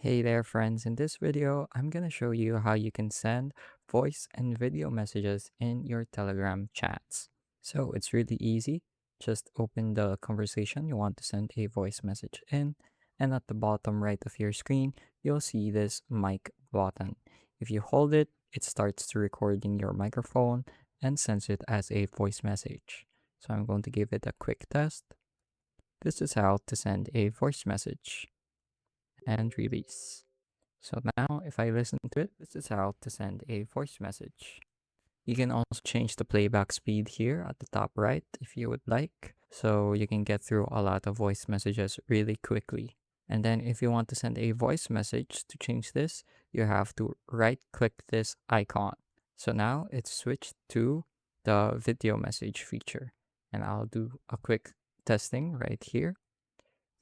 Hey there friends, in this video, I'm gonna show you how you can send voice and video messages in your Telegram chats. So it's really easy. Just open the conversation you want to send a voice message in, and at the bottom right of your screen, you'll see this mic button. If you hold it, it starts to recording your microphone and sends it as a voice message. So I'm going to give it a quick test. This is how to send a voice message and release. So now if I listen to it, this is how to send a voice message. You can also change the playback speed here at the top right if you would like. So you can get through a lot of voice messages really quickly. And then if you want to send a voice message to change this, you have to right click this icon. So now it's switched to the video message feature. And I'll do a quick testing right here.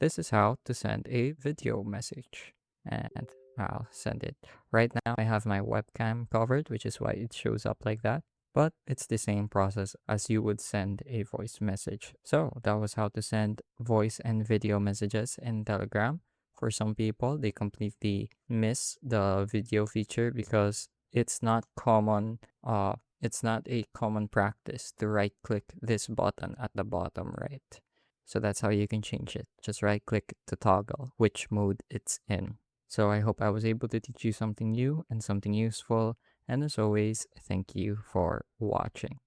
This is how to send a video message. And I'll send it. Right now, I have my webcam covered, which is why it shows up like that. But it's the same process as you would send a voice message. So that was how to send voice and video messages in Telegram. For some people, they completely miss the video feature because it's not a common practice to right click this button at the bottom right. So that's how you can change it. Just right click to toggle which mode it's in. So I hope I was able to teach you something new and something useful. And as always, thank you for watching.